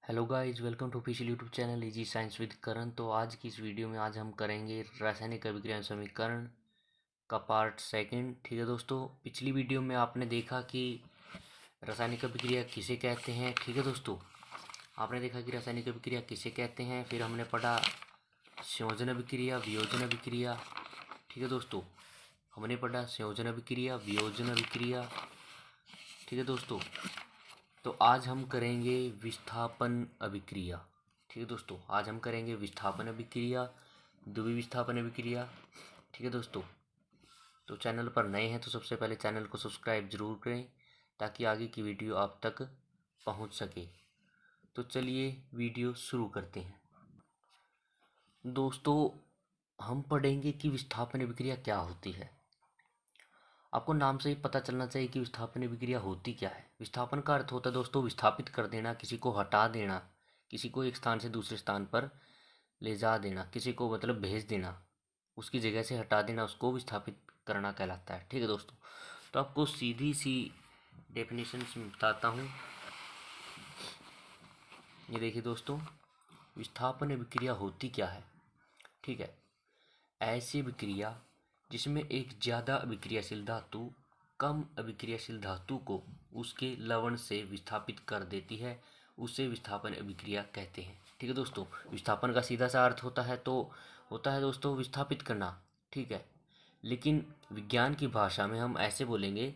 Hello guys, welcome to official YouTube channel easy science with Karan. तो आज की इस वीडियो में आज हम करेंगे रासायनिक अभिक्रिया समीकरण का पार्ट सेकंड। ठीक है दोस्तों, पिछली वीडियो में आपने देखा कि रासायनिक अभिक्रिया किसे कहते हैं। ठीक है दोस्तों, आपने देखा कि रासायनिक अभिक्रिया किसे कहते हैं। फिर हमने पढ़ा संयोजन अभिक्रिया, वियोजन अभिक्रिया। ठीक है दोस्तों, हमने पढ़ा संयोजन अभिक्रिया, वियोजन अभिक्रिया। ठीक है दोस्तों, तो आज हम करेंगे विस्थापन अभिक्रिया। ठीक है दोस्तों, आज हम करेंगे विस्थापन अभिक्रिया, द्वितीय विस्थापन अभिक्रिया। ठीक है दोस्तों, तो चैनल पर नए हैं तो सबसे पहले चैनल को सब्सक्राइब जरूर करें ताकि आगे की वीडियो आप तक पहुंच सके। तो चलिए वीडियो शुरू करते हैं। दोस्तों, हम पढ़ेंगे कि विस्थापन अभिक्रिया क्या होती है। आपको नाम से ही पता चलना चाहिए कि विस्थापन अभिक्रिया होती क्या है। विस्थापन का अर्थ होता है दोस्तों विस्थापित कर देना, किसी को हटा देना, किसी को एक स्थान से दूसरे स्थान पर ले जा देना, किसी को मतलब भेज देना, उसकी जगह से हटा देना, उसको विस्थापित करना कहलाता है। ठीक है दोस्तों, तो आपको सीधी सी डेफिनेशन बताता हूँ। ये देखिए दोस्तों, विस्थापन अभिक्रिया होती क्या है। ठीक है, ऐसी अभिक्रिया जिसमें एक ज़्यादा अभिक्रियाशील धातु कम अभिक्रियाशील धातु को उसके लवण से विस्थापित कर देती है, उसे विस्थापन अभिक्रिया कहते हैं। ठीक है दोस्तों, विस्थापन का सीधा सा अर्थ होता है दोस्तों विस्थापित करना। ठीक है, लेकिन विज्ञान की भाषा में हम ऐसे बोलेंगे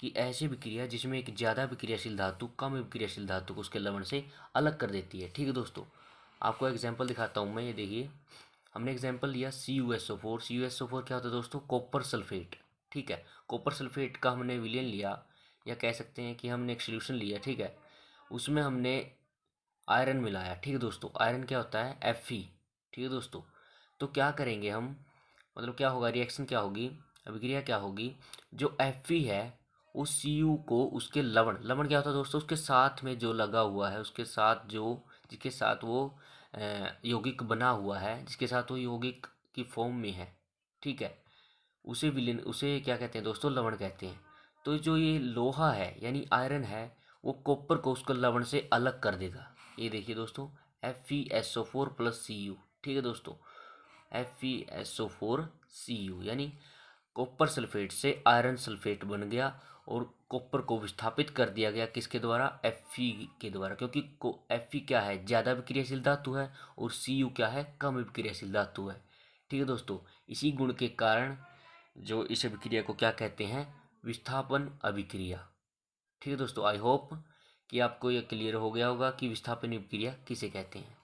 कि ऐसी अभिक्रिया जिसमें एक ज़्यादा अभिक्रियाशील धातु कम अभिक्रियाशील धातु को उसके लवण से अलग कर देती है। ठीक है दोस्तों, आपको एग्जाम्पल दिखाता हूँ मैं। ये देखिए, हमने एग्जाम्पल लिया CuSO4। CuSO4 क्या होता है दोस्तों, कॉपर सल्फेट। ठीक है, कॉपर सल्फेट का हमने विलयन लिया, या कह सकते हैं कि हमने एक सोल्यूशन लिया। ठीक है, उसमें हमने आयरन मिलाया। ठीक है दोस्तों, आयरन क्या होता है, Fe। ठीक है दोस्तों, तो क्या करेंगे हम, मतलब क्या होगा, रिएक्शन क्या होगी, अभिक्रिया क्या होगी, जो Fe है उस Cu को उसके लवण, लवण क्या होता है दोस्तों, उसके साथ में जो लगा हुआ है, उसके साथ जो जिसके साथ वो यौगिक बना हुआ है, जिसके साथ वो यौगिक की फॉर्म में है। ठीक है, उसे विलीन, उसे क्या कहते हैं दोस्तों, लवण कहते हैं। तो जो ये लोहा है यानी आयरन है, वो कॉपर को उसको लवण से अलग कर देगा। ये देखिए दोस्तों, FeSO4 प्लस Cu। ठीक है दोस्तों, FeSO4 Cu यानी कॉपर सल्फेट से आयरन सल्फेट बन गया और कॉपर को विस्थापित कर दिया गया किसके द्वारा, Fe के द्वारा। क्योंकि Fe क्या है, ज़्यादा विक्रियाशील धातु है और Cu क्या है, कम विक्रियाशील धातु है। ठीक है दोस्तों, इसी गुण के कारण जो इस अभिक्रिया को क्या कहते हैं, विस्थापन अभिक्रिया। ठीक है दोस्तों, आई होप कि आपको यह क्लियर हो गया होगा कि विस्थापन अभिक्रिया किसे कहते हैं।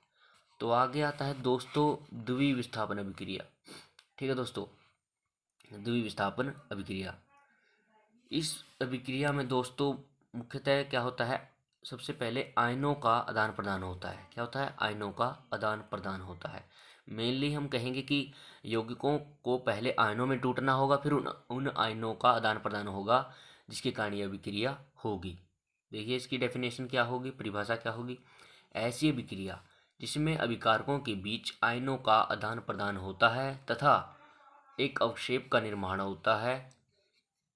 तो आगे आता है दोस्तों द्वितीय विस्थापन अभिक्रिया। ठीक है दोस्तों, द्वितीय विस्थापन अभिक्रिया, इस अभिक्रिया में दोस्तों मुख्यतः क्या होता है, सबसे पहले आयनों का आदान प्रदान होता है। क्या होता है, आयनों का आदान प्रदान होता है। मेनली हम कहेंगे कि यौगिकों को पहले आयनों में टूटना होगा, फिर उन आयनों का आदान प्रदान होगा जिसके कारण यह अभिक्रिया होगी। देखिए इसकी डेफिनेशन क्या होगी, परिभाषा क्या होगी, ऐसी अभिक्रिया जिसमें अभिकारकों के बीच आयनों का आदान प्रदान होता है तथा एक अवक्षेप का निर्माण होता है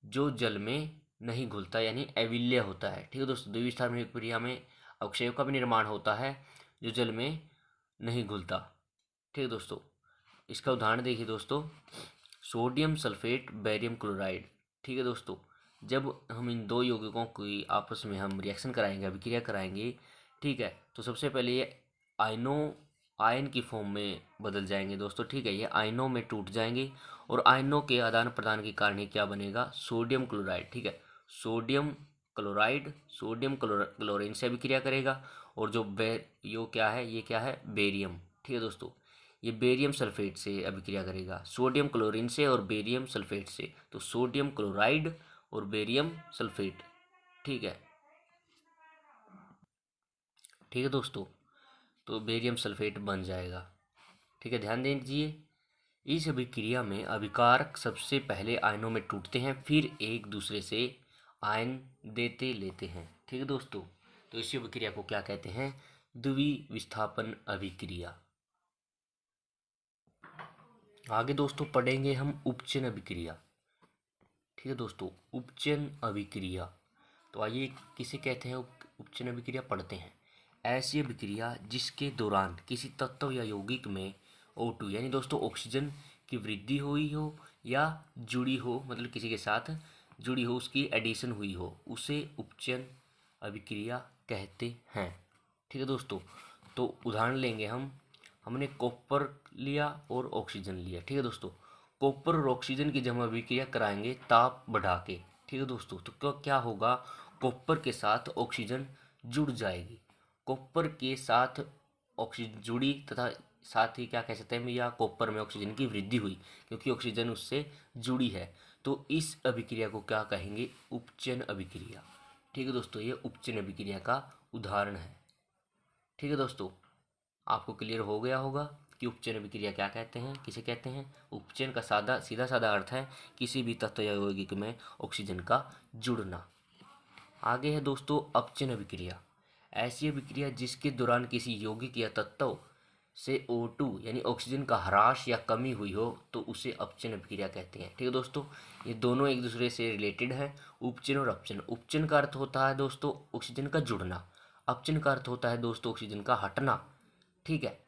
जो जल में नहीं घुलता यानी अविल्य होता है। ठीक है दोस्तों, द्वितीय विस्थापन अभिक्रिया में अवक्षेप का भी निर्माण होता है जो जल में नहीं घुलता। ठीक है दोस्तों, इसका उदाहरण देखिए दोस्तों, सोडियम सल्फेट बेरियम क्लोराइड। ठीक है दोस्तों, जब हम इन दो यौगिकों की आपस में हम रिएक्शन कराएंगे, अभिक्रिया कराएंगे, ठीक है, तो सबसे पहले ये आयन की फॉर्म में बदल जाएंगे दोस्तों। ठीक है, ये आयनों में टूट जाएंगे और आयनों के आदान प्रदान के कारण ही क्या बनेगा, सोडियम क्लोराइड। ठीक है, सोडियम क्लोराइड सोडियम क्लोरीन से अभिक्रिया करेगा और जो यो क्या है, ये क्या है, बेरियम। ठीक है दोस्तों, ये बेरियम सल्फेट से अभिक्रिया करेगा, सोडियम क्लोरीन से और बेरियम सल्फेट से। तो सोडियम क्लोराइड और बेरियम सल्फेट। ठीक है, ठीक है दोस्तों, तो बेरियम सल्फेट बन जाएगा। ठीक है, ध्यान दीजिए, इस अभिक्रिया में अभिकारक सबसे पहले आयनों में टूटते हैं, फिर एक दूसरे से आयन देते लेते हैं। ठीक है दोस्तों, तो इसी अभिक्रिया को क्या कहते हैं, द्वितीय विस्थापन अभिक्रिया। आगे दोस्तों पढ़ेंगे हम उपचयन अभिक्रिया। ठीक है दोस्तों, उपचयन अभिक्रिया, तो आइए किसे कहते हैं उपचयन अभिक्रिया पढ़ते हैं। ऐसी अभिक्रिया जिसके दौरान किसी तत्व या यौगिक में O2 यानी दोस्तों ऑक्सीजन की वृद्धि हुई हो या जुड़ी हो, मतलब किसी के साथ जुड़ी हो, उसकी एडिशन हुई हो, उसे उपचयन अभिक्रिया कहते हैं। ठीक है दोस्तों, तो उदाहरण लेंगे हमने कॉपर लिया और ऑक्सीजन लिया। ठीक है दोस्तों, कॉपर और ऑक्सीजन की जब हम अभिक्रिया कराएंगे ताप बढ़ा के, ठीक है दोस्तों, तो क्या होगा, कॉपर के साथ ऑक्सीजन जुड़ जाएगी, कॉपर के साथ ऑक्सीजन जुड़ी तथा साथ ही क्या कह सकते हैं, या कॉपर में ऑक्सीजन की वृद्धि हुई क्योंकि ऑक्सीजन उससे जुड़ी है, तो इस अभिक्रिया को क्या कहेंगे, उपचयन अभिक्रिया। ठीक है दोस्तों, ये उपचयन अभिक्रिया का उदाहरण है। ठीक है दोस्तों, आपको क्लियर हो गया होगा कि उपचयन अभिक्रिया क्या कहते हैं, किसे कहते हैं। उपचयन का सीधा साधा अर्थ है किसी भी तत्व या यौगिक में ऑक्सीजन का जुड़ना। आगे है दोस्तों अपचयन अभिक्रिया, ऐसी अभिक्रिया जिसके दौरान किसी यौगिक या तत्व से O2 यानी ऑक्सीजन का ह्रास या कमी हुई हो तो उसे अपचयन अभिक्रिया कहते हैं। ठीक है दोस्तों, ये दोनों एक दूसरे से रिलेटेड हैं, उपचयन और अपचयन। उपचयन का अर्थ होता है दोस्तों ऑक्सीजन का जुड़ना, अपचयन का अर्थ होता है दोस्तों ऑक्सीजन का हटना। ठीक है,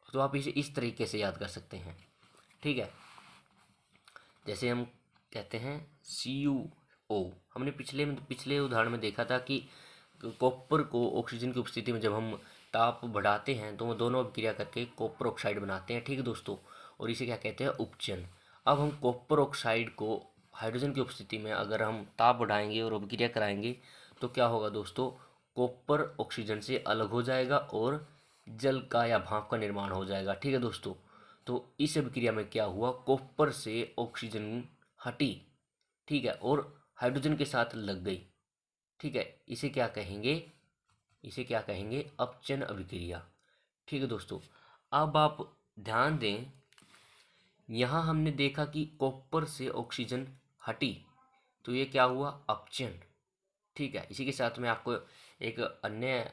तो आप इसे इस तरीके से याद कर सकते हैं। ठीक है, जैसे हम कहते हैं CuO, हमने पिछले उदाहरण में देखा था कि कॉपर को ऑक्सीजन की उपस्थिति में जब हम ताप बढ़ाते हैं तो वो दोनों अभिक्रिया करके कॉपर ऑक्साइड बनाते हैं। ठीक है दोस्तों, और इसे क्या कहते हैं, उपचयन। अब हम कॉपर ऑक्साइड को हाइड्रोजन की उपस्थिति में अगर हम ताप बढ़ाएंगे और अभिक्रिया कराएंगे तो क्या होगा दोस्तों, कॉपर ऑक्सीजन से अलग हो जाएगा और जल का या भाप का निर्माण हो जाएगा। ठीक है दोस्तों, तो इस अभिक्रिया में क्या हुआ, कॉपर से ऑक्सीजन हटी, ठीक है, और हाइड्रोजन के साथ लग गई। ठीक है, इसे क्या कहेंगे, अपचयन अभिक्रिया। ठीक है दोस्तों, अब आप ध्यान दें, यहाँ हमने देखा कि कॉपर से ऑक्सीजन हटी तो ये क्या हुआ, अपचयन। ठीक है, इसी के साथ में आपको एक अन्य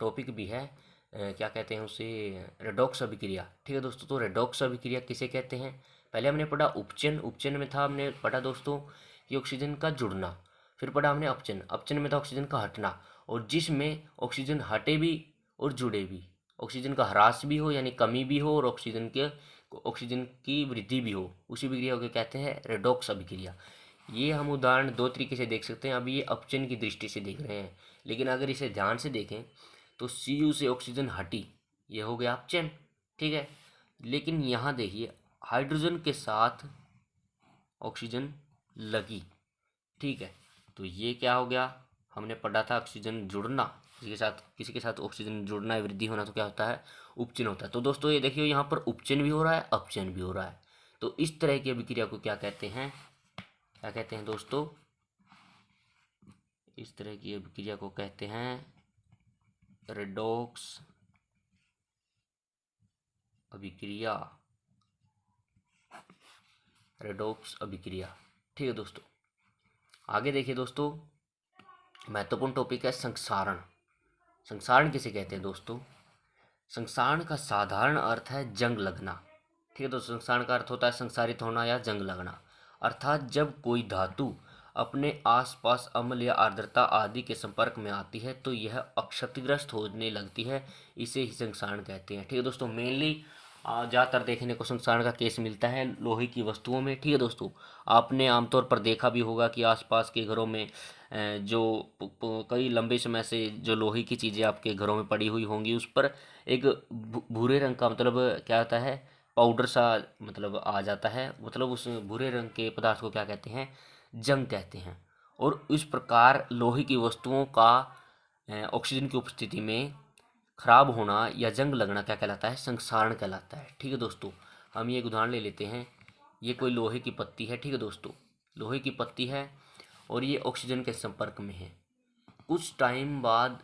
टॉपिक भी है, क्या कहते हैं उसे, रेडॉक्स अभिक्रिया। ठीक है दोस्तों, तो रेडॉक्स अभिक्रिया किसे कहते हैं, पहले हमने पढ़ा उपचयन, उपचयन में था हमने पढ़ा दोस्तों कि ऑक्सीजन का जुड़ना, फिर पढ़ा हमने अपचयन, अपचयन में था ऑक्सीजन का हटना, और जिसमें ऑक्सीजन हटे भी और जुड़े भी, ऑक्सीजन का ह्रास भी हो यानी कमी भी हो और ऑक्सीजन की वृद्धि भी हो, उसी अभिक्रिया को कहते हैं रेडॉक्स अभिक्रिया। ये हम उदाहरण दो तरीके से देख सकते हैं, अभी ये अपचयन की दृष्टि से देख रहे हैं, लेकिन अगर इसे ध्यान से देखें तो Cu से ऑक्सीजन हटी, ये हो गया अपचयन। ठीक है, लेकिन यहाँ देखिए हाइड्रोजन के साथ ऑक्सीजन लगी। ठीक है, तो ये क्या हो गया, हमने पढ़ा था ऑक्सीजन जुड़ना, किसी के साथ ऑक्सीजन जुड़ना है, वृद्धि होना, तो क्या होता है, उपचयन होता है। तो दोस्तों ये देखिए यहाँ पर उपचयन भी हो रहा है, अपचयन भी हो रहा है, तो इस तरह की अभिक्रिया को क्या कहते हैं दोस्तों, इस तरह की अभिक्रिया को कहते हैं रेडॉक्स अभिक्रिया, रेडॉक्स अभिक्रिया। ठीक है दोस्तों, आगे देखिए दोस्तों, महत्वपूर्ण टॉपिक है संक्षारण। संक्षारण किसे कहते हैं दोस्तों, संक्षारण का साधारण अर्थ है जंग लगना। ठीक है दोस्तों, संक्षारण का अर्थ होता है संसारित होना या जंग लगना, अर्थात जब कोई धातु अपने आसपास अम्ल या आर्द्रता आदि के संपर्क में आती है तो यह क्षतिग्रस्त होने लगती है, इसे ही संक्षारण कहते हैं। ठीक है दोस्तों, मेनली ज़्यादातर देखने को संक्षारण का केस मिलता है लोहे की वस्तुओं में। ठीक है दोस्तों, आपने आमतौर पर देखा भी होगा कि आसपास के घरों में जो कई लंबे समय से जो लोहे की चीज़ें आपके घरों में पड़ी हुई होंगी उस पर एक भूरे रंग का, मतलब क्या होता है, पाउडर सा मतलब आ जाता है, मतलब उस भूरे रंग के पदार्थ को क्या कहते हैं, जंग कहते हैं। और इस प्रकार लोहे की वस्तुओं का ऑक्सीजन की उपस्थिति में खराब होना या जंग लगना क्या कहलाता है, संक्षारण कहलाता है। ठीक है दोस्तों, हम ये एक उदाहरण ले लेते हैं, ये कोई लोहे की पत्ती है। ठीक है दोस्तों, लोहे की पत्ती है और ये ऑक्सीजन के संपर्क में है, कुछ टाइम बाद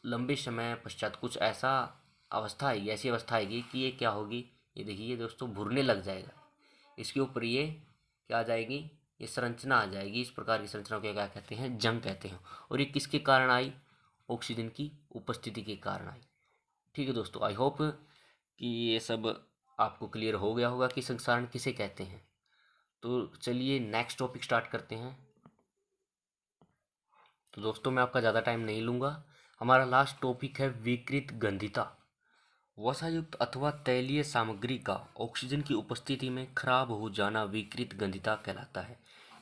लंबे समय पश्चात कुछ ऐसी अवस्था आएगी कि ये क्या होगी, ये देखिए दोस्तों भुरने लग जाएगा, इसके ऊपर ये क्या आ जाएगी, ये संरचना आ जाएगी। इस प्रकार की संरचना को क्या कहते हैं, जंग कहते हैं। और ये किसके कारण आई, ऑक्सीजन की उपस्थिति के कारण आई। ठीक है दोस्तों, आई होप कि ये सब आपको क्लियर हो गया होगा कि संक्षारण किसे कहते हैं। तो चलिए नेक्स्ट टॉपिक स्टार्ट करते हैं। तो दोस्तों मैं आपका ज़्यादा टाइम नहीं लूँगा, हमारा लास्ट टॉपिक है विकृत गंधिता। वसायुक्त अथवा तैलीय सामग्री का ऑक्सीजन की उपस्थिति में खराब हो जाना विकृत गंधिता कहलाता है।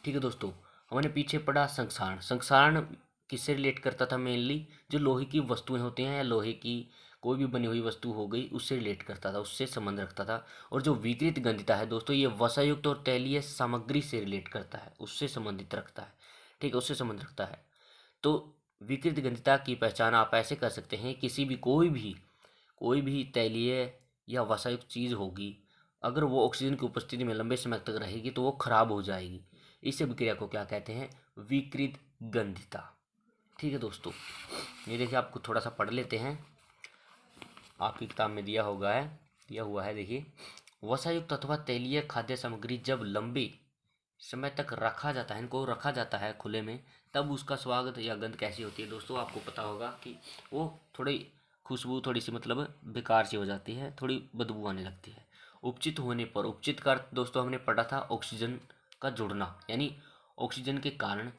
ठीक है दोस्तों, हमने पीछे पढ़ा संक्षारण। संक्षारण किससे रिलेट करता था? मेनली जो लोहे की वस्तुएं होती हैं या लोहे की कोई भी बनी हुई वस्तु हो गई, उससे रिलेट करता था, उससे संबंध रखता था। और जो विकृत गंधिता है दोस्तों, ये वसायुक्त और तैलीय सामग्री से रिलेट करता है, उससे संबंधित रखता है। ठीक है, उससे संबंध रखता है। तो विकृत गंधिता की पहचान आप ऐसे कर सकते हैं, किसी भी कोई भी तैलीय या वसायुक्त चीज़ होगी, अगर वो ऑक्सीजन की उपस्थिति में लंबे समय तक रहेगी तो वो खराब हो जाएगी। इस अभिक्रिया को क्या कहते हैं? विकृत गंधिता। ठीक है दोस्तों, ये देखिए आपको थोड़ा सा पढ़ लेते हैं, आपकी किताब में दिया हुआ है। देखिए, वसायुक्त अथवा तैलीय खाद्य सामग्री जब लंबे समय तक इनको रखा जाता है खुले में, तब उसका स्वाद या गंध कैसी होती है दोस्तों? आपको पता होगा कि वो थोड़ी खुशबू थोड़ी सी मतलब बेकार सी हो जाती है, थोड़ी बदबू आने लगती है। उपचित होने पर, उपचित का अर्थ दोस्तों हमने पढ़ा था ऑक्सीजन का जुड़ना, यानी ऑक्सीजन के कारण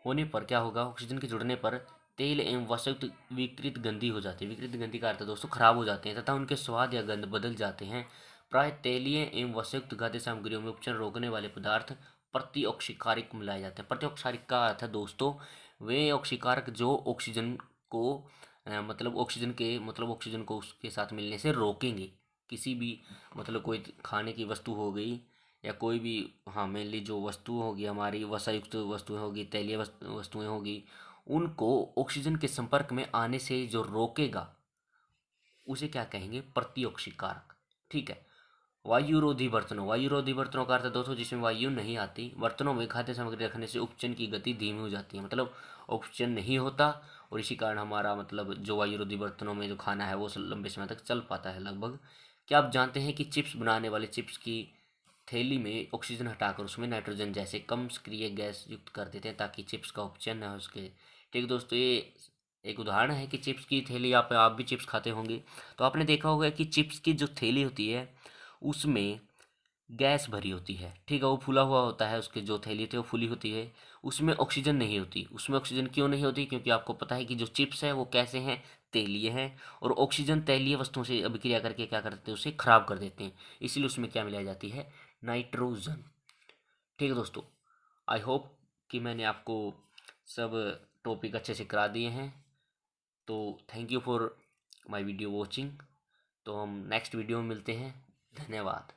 होने पर क्या होगा? ऑक्सीजन के जुड़ने पर तेल एवं वसायुक्त विकृत गंधी हो जाती है। विकृत गंधी का अर्थ दोस्तों खराब हो जाते हैं तथा उनके स्वाद या गंध बदल जाते हैं। प्राय तैलीय एवं वसायुक्त खाद्य सामग्रियों में उपचयन रोकने वाले पदार्थ प्रतिऑक्सीकारक मिलाए जाते हैं। प्रतिऑक्सीकारक का अर्थ है दोस्तों वे ऑक्सीकारक जो ऑक्सीजन को ऑक्सीजन को उसके साथ मिलने से रोकेंगे। किसी भी कोई खाने की वस्तु हो गई या कोई भी, हाँ, मेनली जो वस्तु होगी हमारी वसायुक्त वस्तुएं होगी, तैलीय वस्तुएं होगी, उनको ऑक्सीजन के संपर्क में आने से जो रोकेगा उसे क्या कहेंगे? प्रतिऑक्सीकारक। ठीक है। वायुरोधी बर्तनों का अर्थ दोस्तों जिसमें वायु नहीं आती, बर्तनों में खाद्य सामग्री रखने से उपचयन की गति धीमी हो जाती है, मतलब उपचयन नहीं होता और इसी कारण हमारा जो वायुरोधी बर्तनों में जो खाना है वो लंबे समय तक चल पाता है लगभग। क्या आप जानते हैं कि चिप्स बनाने वाले चिप्स की थैली में ऑक्सीजन हटाकर उसमें नाइट्रोजन जैसे कम सक्रिय गैस युक्त कर देते हैं ताकि चिप्स का उपचयन न हो उसके। ठीक दोस्तों, ये एक उदाहरण है कि चिप्स की थैली, आप भी चिप्स खाते होंगे तो आपने देखा होगा कि चिप्स की जो थैली होती है उसमें गैस भरी होती है। ठीक है, वो फूला हुआ होता है, उसकी जो थैली थी वो फूली होती है, उसमें ऑक्सीजन नहीं होती। उसमें ऑक्सीजन क्यों नहीं होती? क्योंकि आपको पता है कि जो चिप्स है वो कैसे हैं? तैलीय हैं, और ऑक्सीजन तैलीय वस्तुओं से अभिक्रिया करके क्या करते हैं? उसे खराब कर देते हैं। इसलिए उसमें क्या मिलाई जाती है? नाइट्रोजन। ठीक है दोस्तों, आई होप कि मैंने आपको सब टॉपिक अच्छे से करा दिए हैं। तो thank you for my video watching. तो हम नेक्स्ट वीडियो में मिलते हैं। धन्यवाद।